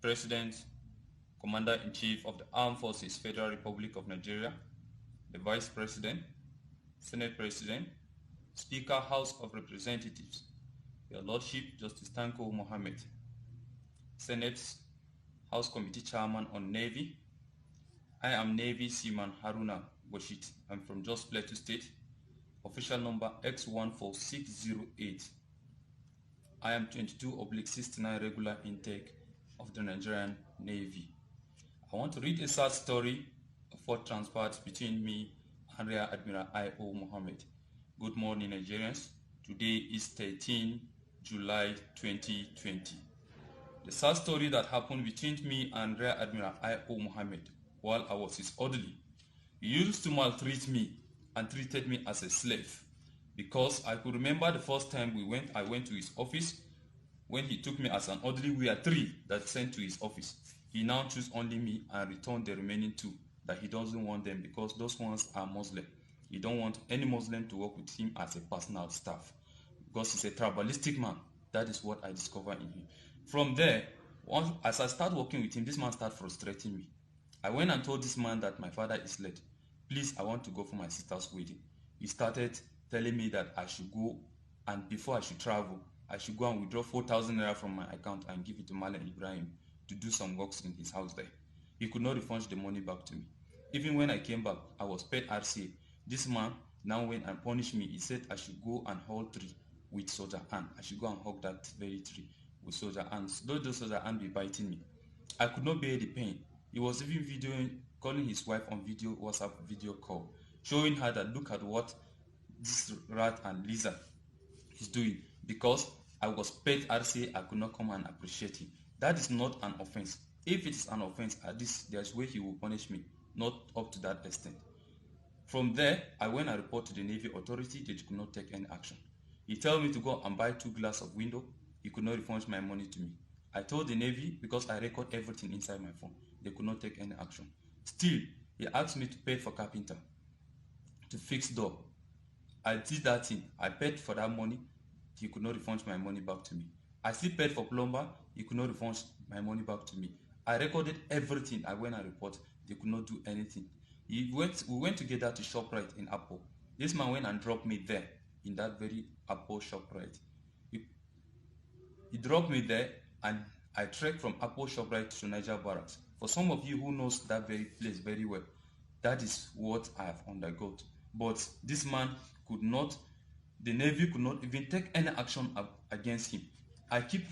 President, Commander-in-Chief of the Armed Forces, Federal Republic of Nigeria, the Vice President, Senate President, Speaker, House of Representatives, Your Lordship, Justice Tanko Mohammed, Senate House Committee Chairman on Navy. I am Navy Seaman Haruna Boshit. I'm from Jos Plateau State. Official number X14608. I am 22/69 regular intake of the Nigerian Navy. I want to read a sad story of what transpired between me and Rear Admiral I.O. Mohammed. Good morning, Nigerians. Today is 13 July 2020. The sad story that happened between me and Rear Admiral I.O. Mohammed while I was his orderly. He used to maltreat me and treated me as a slave, because I could remember the first time I went to his office. When he took me as an orderly, we are 3 that sent to his office. He now chose only me and returned the remaining 2 that he doesn't want them because those ones are Muslim. He don't want any Muslim to work with him as a personal staff because he's a tribalistic man. That is what I discovered in him. From there, as I start working with him, this man started frustrating me. I went and told this man that my father is late. Please, I want to go for my sister's wedding. He started telling me that I should go, and before I should travel, I should go and withdraw 4,000 naira from my account and give it to Malam Ibrahim to do some works in his house there. He could not refund the money back to me. Even when I came back, I was paid RCA. This man now went and punished me. He said I should go and hold tree with soldier ant. I should go and hug that very tree with soldier ants. Those soldier ants be biting me. I could not bear the pain. He was even calling his wife on WhatsApp video call, showing her that look at what this rat and lizard is doing. Because I was paid RCA, I could not come and appreciate him. That is not an offense. If it is an offense, at least there's way he will punish me, not up to that extent. From there, I went and reported to the Navy authority. They could not take any action. He told me to go and buy 2 glass of window. He could not refund my money to me. I told the Navy, because I record everything inside my phone, they could not take any action. Still, he asked me to pay for carpenter to fix door. I did that thing. I paid for that money. He could not refund my money back to me. I still paid for plumber. He could not refund my money back to me. I recorded everything. I went and reported. They could not do anything. We went together to ShopRite in Apple. This man went and dropped me there in that very Apple ShopRite. He dropped me there, and I trekked from Apple ShopRite to Niger Barracks. For some of you who knows that very place very well, that is what I have undergone. But this man could not, the Navy could not even take any action against him. I keep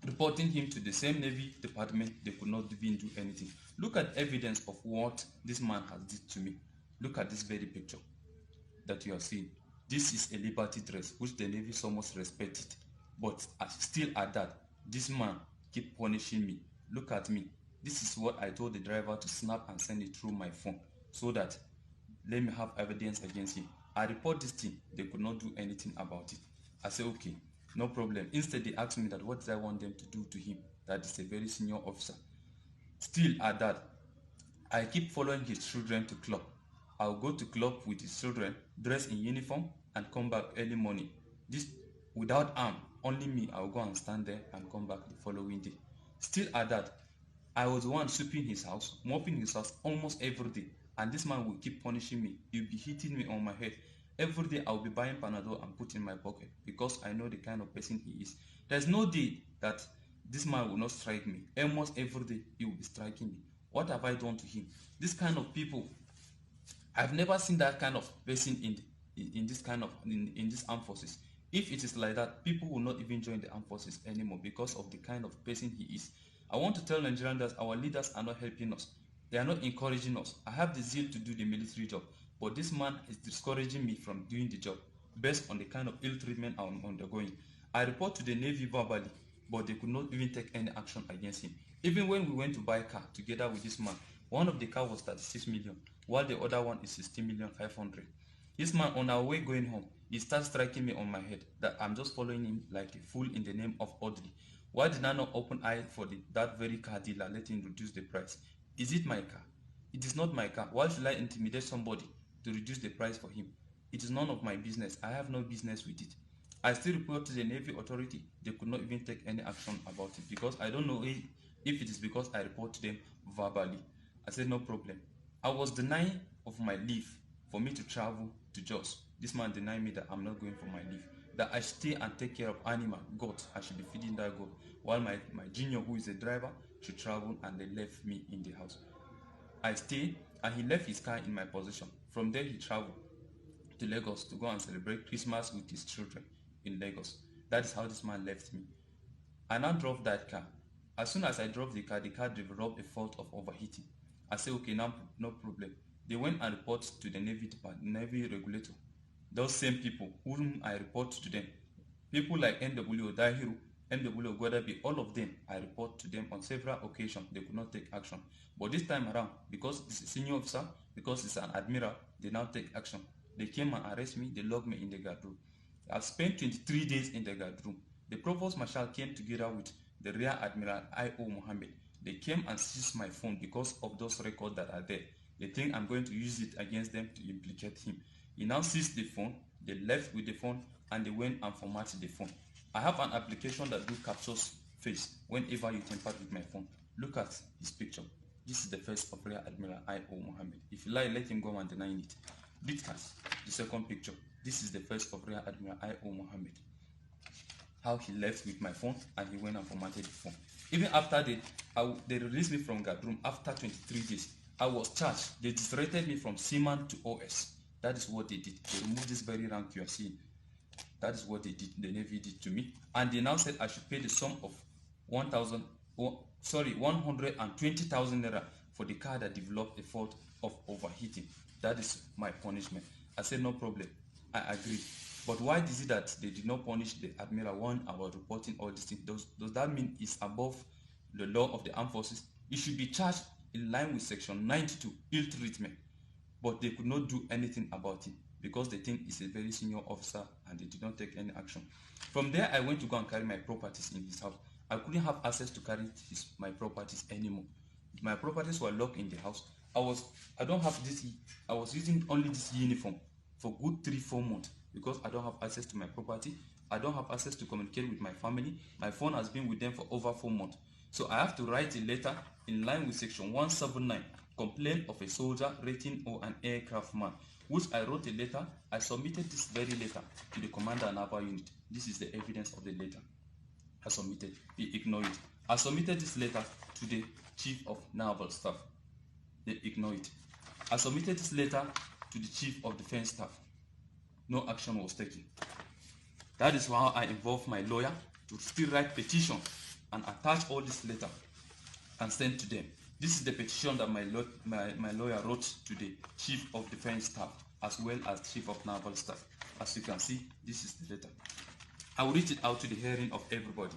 reporting him to the same Navy department. They could not even do anything. Look at evidence of what this man has did to me. Look at this very picture that you are seeing. This is a liberty dress, which the Navy so much respected. But still at that, this man keep punishing me. Look at me. This is what I told the driver to snap and send it through my phone, so that let me have evidence against him. I report this thing. They could not do anything about it. I say, okay, no problem. Instead, they asked me that what did I want them to do to him. That is a very senior officer. Still at that, I keep following his children to club. I'll go to club with his children, dress in uniform, and come back early morning. This without arm, only me. I'll go and stand there and come back the following day. Still at that, I was the one sweeping his house, mopping his house almost every day. And this man will keep punishing me. He'll be hitting me on my head. Every day I'll be buying Panadol and put in my pocket, because I know the kind of person he is. There's no day that this man will not strike me. Almost every day he will be striking me. What have I done to him? This kind of people, I've never seen that kind of person in this armed forces. If it is like that, people will not even join the armed forces anymore because of the kind of person he is. I want to tell Nigerians that our leaders are not helping us. They are not encouraging us. I have the zeal to do the military job, but this man is discouraging me from doing the job based on the kind of ill treatment I'm undergoing. I report to the Navy verbally, but they could not even take any action against him. Even when we went to buy a car together with this man, one of the car was 36 million, while the other one is 16,500,000. This man, on our way going home, he starts striking me on my head that I'm just following him like a fool in the name of Audrey. Why did I not open eye for that very car dealer, let him reduce the price? Is it my car? It is not my car. Why should I intimidate somebody to reduce the price for him? It is none of my business. I have no business with it. I still report to the Navy authority. They could not even take any action about it because I don't know if it is because I report to them verbally. I said no problem. I was denying of my leave for me to travel to Jos. This man denied me that I'm not going for my leave. That I stay and take care of animal, goat. I should be feeding that goat. While my junior, who is a driver, should travel, and they left me in the house. I stayed and he left his car in my possession. From there he traveled to Lagos to go and celebrate Christmas with his children in Lagos. That is how this man left me. I now drove that car. As soon as I drove the car developed a fault of overheating. I said, okay, now no problem. They went and reported to the Navy department, Navy regulator. Those same people whom I report to them, people like NW Dahiru, NW Gwadabi, all of them, I report to them on several occasions. They could not take action. But this time around, because it's a senior officer, because it's an admiral, they now take action. They came and arrested me, they locked me in the guard room. I've spent 23 days in the guard room. The Provost Marshal came together with the Rear Admiral I.O. Mohammed. They came and seized my phone because of those records that are there. They think I'm going to use it against them to implicate him. He now seized the phone, they left with the phone, and they went and formatted the phone. I have an application that captures face whenever you tamper with my phone. Look at his picture. This is the face of Rear Admiral I.O. Mohammed. If you like, let him go and deny it. Look at the second picture. This is the face of Rear Admiral I.O. Mohammed. How he left with my phone and he went and formatted the phone. Even after they released me from guard room after 23 days, I was charged. They disrated me from seaman to OS. That is what they did. They removed this very rank you are seeing. That is what they did. The Navy did to me. And they now said I should pay the sum of 120,000 naira for the car that developed a fault of overheating. That is my punishment. I said no problem. I agree. But why is it that they did not punish the Admiral one about reporting all these things? Does that mean it's above the law of the armed forces? It should be charged in line with section 92, ill treatment. But they could not do anything about it because they think it's a very senior officer and they did not take any action. From there, I went to go and carry my properties in his house. I couldn't have access to carry my properties anymore. My properties were locked in the house. I was using only this uniform for good 3-4 months because I don't have access to my property. I don't have access to communicate with my family. My phone has been with them for over 4 months. So I have to write a letter in line with section 179, complaint of a soldier, rating or an aircraft man, which I wrote a letter. I submitted this very letter to the commander naval unit. This is the evidence of the letter I submitted. He ignored it. I submitted this letter to the chief of naval staff. They ignored it. I submitted this letter to the chief of defense staff. No action was taken. That is why I involved my lawyer to still write petition and attach all this letter and send to them. This is the petition that my lawyer wrote to the chief of defense staff as well as chief of naval staff. As you can see, this is the letter. I will read it out to the hearing of everybody.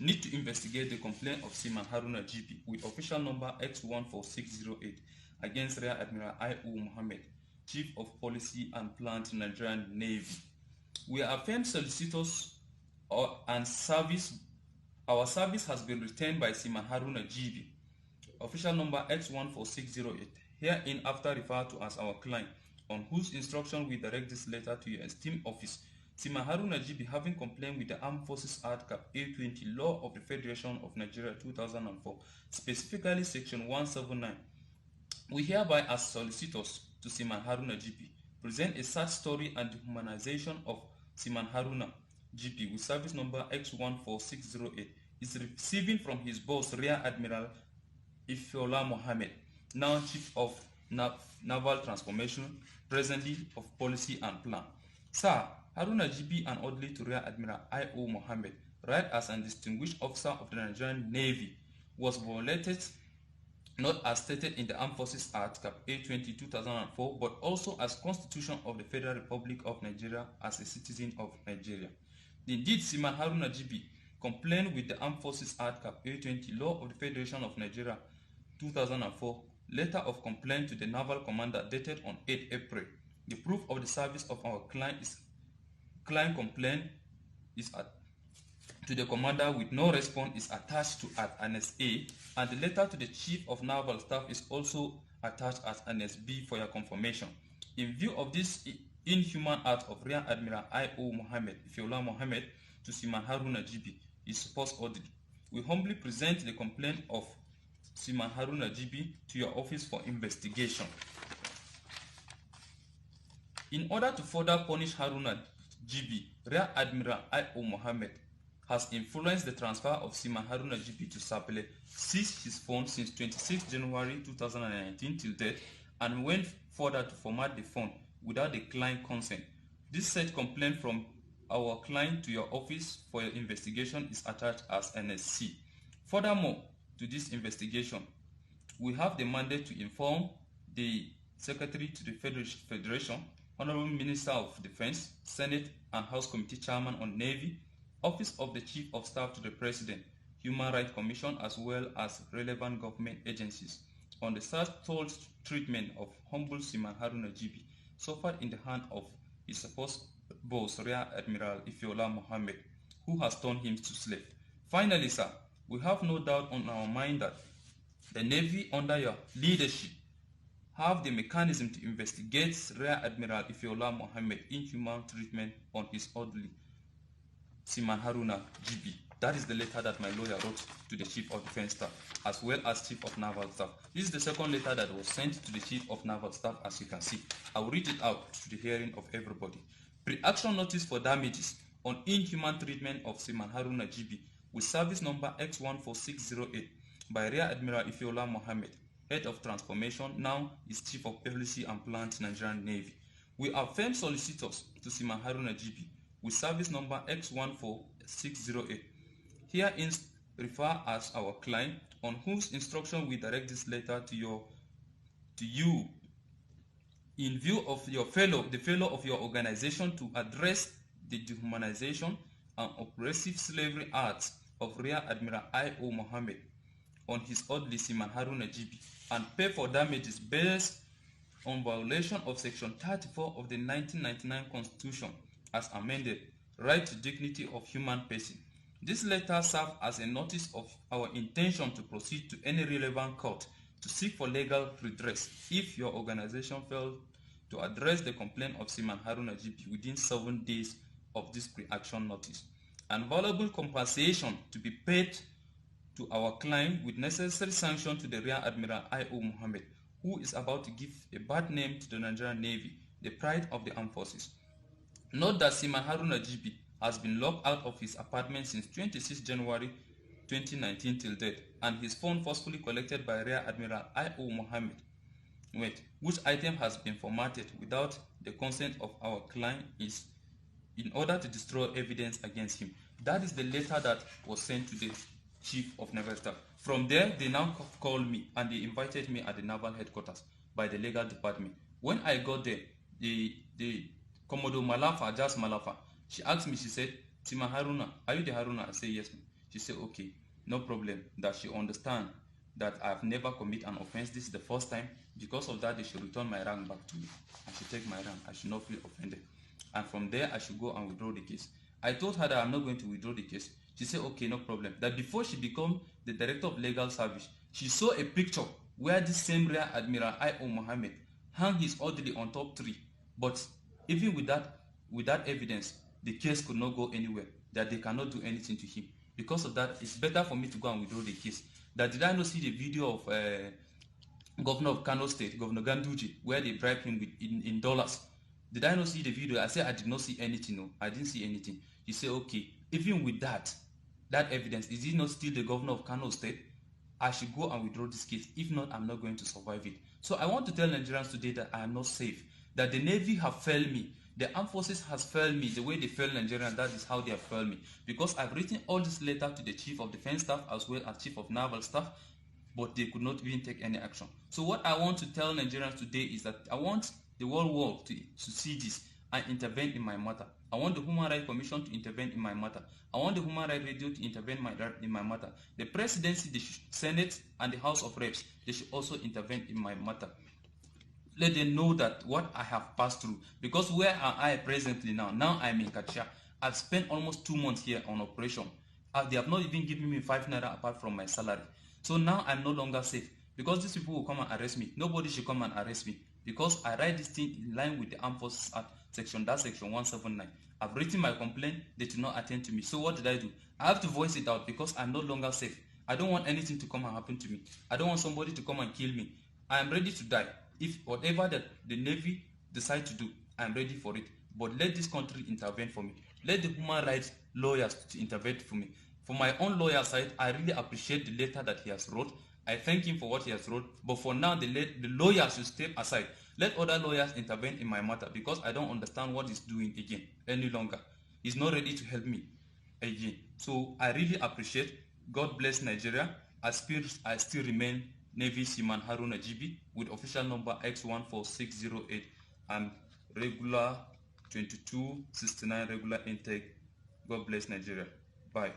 Need to investigate the complaint of Seaman Haruna GP with official number X14608 against Rear Admiral I.O. Mohammed, Chief of Policy and Plant, Nigerian Navy. We are firm solicitors and service. Our service has been retained by Seaman Haruna GB, official number X14608, herein after referred to as our client, on whose instruction we direct this letter to your esteemed office. Seaman Haruna GB, having complained with the Armed Forces Act Cap A20, Law of the Federation of Nigeria 2004, specifically section 179. We hereby, as solicitors to Seaman Haruna GP, present a sad story and dehumanization of Seaman Haruna GP with service number X14608 is receiving from his boss Rear Admiral Ifeola Mohammed, now Chief of Naval Transformation, presently of Policy and Plan. Sir, Haruna GP and orderly to Rear Admiral I.O. Mohammed, right as an distinguished officer of the Nigerian Navy, was violated not as stated in the Armed Forces Act Cap A20 2004, but also as Constitution of the Federal Republic of Nigeria as a citizen of Nigeria. Indeed, Seaman Haruna GB complained with the Armed Forces Act Cap A20, Law of the Federation of Nigeria 2004, letter of complaint to the Naval Commander dated on 8 April. The proof of the service of our client complaint is to the commander with no response is attached to at Annex A, and the letter to the Chief of Naval Staff is also attached as Annex B for your confirmation. In view of this inhuman act of Rear Admiral I.O. Mohammed Ifeola Mohammed to Seaman Haruna GB is supposed ordered. We humbly present the complaint of Seaman Haruna GB to your office for investigation. In order to further punish Haruna GB, Rear Admiral I.O. Mohammed has influenced the transfer of Seaman Haruna GB to Sapele, seized his phone since 26 January 2019 till date, and went further to format the phone without the client consent. This said complaint from our client to your office for your investigation is attached as NSC. Furthermore, to this investigation, we have the mandate to inform the Secretary to the Federation, Honorable Minister of Defense, Senate and House Committee Chairman on Navy, Office of the Chief of Staff to the President, Human Rights Commission, as well as relevant government agencies on the third treatment of humble Seaman Haruna GB suffered in the hand of his supposed boss, Rear Admiral Ifeola Mohammed, who has turned him to slave. Finally, sir, we have no doubt on our mind that the Navy, under your leadership, have the mechanism to investigate Rear Admiral Ifeola Mohammed inhuman treatment on his orderly, Seaman Haruna GB. That is the letter that my lawyer wrote to the Chief of Defense Staff, as well as Chief of Naval Staff. This is the second letter that was sent to the Chief of Naval Staff, as you can see. I will read it out to the hearing of everybody. Pre-action notice for damages on inhuman treatment of Seaman Haruna GB with service number X14608 by Rear Admiral Ifeola Mohammed, Head of Transformation, now is Chief of Policy and Plant, Nigerian Navy. We are firm solicitors to Seaman Haruna GB with service number X14608. Herein refer as our client, on whose instruction we direct this letter to you in view of the failure of your organization to address the dehumanization and oppressive slavery acts of Rear Admiral I.O. Mohammed on his orderly Seaman Haruna GB and pay for damages based on violation of Section 34 of the 1999 Constitution as amended, right to dignity of human person. This letter serves as a notice of our intention to proceed to any relevant court to seek for legal redress if your organization failed to address the complaint of Seaman Haruna GB within 7 days of this pre-action notice, and valuable compensation to be paid to our client with necessary sanction to the Rear Admiral I.O. Mohammed, who is about to give a bad name to the Nigerian Navy, the pride of the armed forces. Note that Seaman Haruna GB has been locked out of his apartment since 26 January 2019 till date, and his phone forcefully collected by Rear Admiral I.O. Mohammed, which item has been formatted without the consent of our client is in order to destroy evidence against him. That is the letter that was sent to the Chief of Naval Staff. From there, they now called me and they invited me at the Naval Headquarters by the legal department. When I got there, the Commodore Malafa, Jas Malafa, she asked me, she said, Seaman Haruna, are you the Haruna? I said, yes, ma'am. She said, okay, no problem. That she understand that I've never committed an offense. This is the first time. Because of that, they should return my rank back to me. I should take my rank. I should not feel offended. And from there, I should go and withdraw the case. I told her that I'm not going to withdraw the case. She said, okay, no problem. That before she became the Director of Legal Service, she saw a picture where this same Rear Admiral I.O. Mohammed hung his orderly on top tree. But even with that evidence, the case could not go anywhere, that they cannot do anything to him. Because of that, it's better for me to go and withdraw the case. That did I not see the video of Governor of Kano State, Governor Ganduje, where they bribed him with in dollars? Did I not see the video? I said I did not see anything. No, I didn't see anything. He said, okay, even with that evidence, is he not still the Governor of Kano State? I should go and withdraw this case. If not, I'm not going to survive it. So I want to tell Nigerians today that I am not safe. That the Navy have failed me. The armed forces has failed me. The way they failed Nigerians, that is how they have failed me. Because I've written all this letter to the Chief of Defense Staff as well as Chief of Naval Staff, but they could not even take any action. So what I want to tell Nigerians today is that I want the world world to see this and intervene in my matter. I want the Human Rights Commission to intervene in my matter. I want the Human Rights Radio to intervene in my matter. The Presidency, the Senate, and the House of Reps, they should also intervene in my matter. Let them know that what I have passed through. Because where am I presently now? Now I'm in Kacha. I've spent almost 2 months here on operation. They have not even given me 5 naira apart from my salary. So now I'm no longer safe. Because these people will come and arrest me. Nobody should come and arrest me. Because I write this thing in line with the Armed Forces Act. section 179. I've written my complaint, they did not attend to me. So what did I do? I have to voice it out because I'm no longer safe. I don't want anything to come and happen to me. I don't want somebody to come and kill me. I am ready to die. If whatever that the Navy decide to do, I am ready for it. But let this country intervene for me. Let the human rights lawyers to intervene for me. For my own lawyer side, I really appreciate the letter that he has wrote. I thank him for what he has wrote. But for now, the lawyers should step aside. Let other lawyers intervene in my matter because I don't understand what he's doing again any longer. He's not ready to help me again. So I really appreciate. God bless Nigeria. I still remain Navy Seaman Haruna GB with official number X14608 and regular 2269 regular intake. God bless Nigeria. Bye.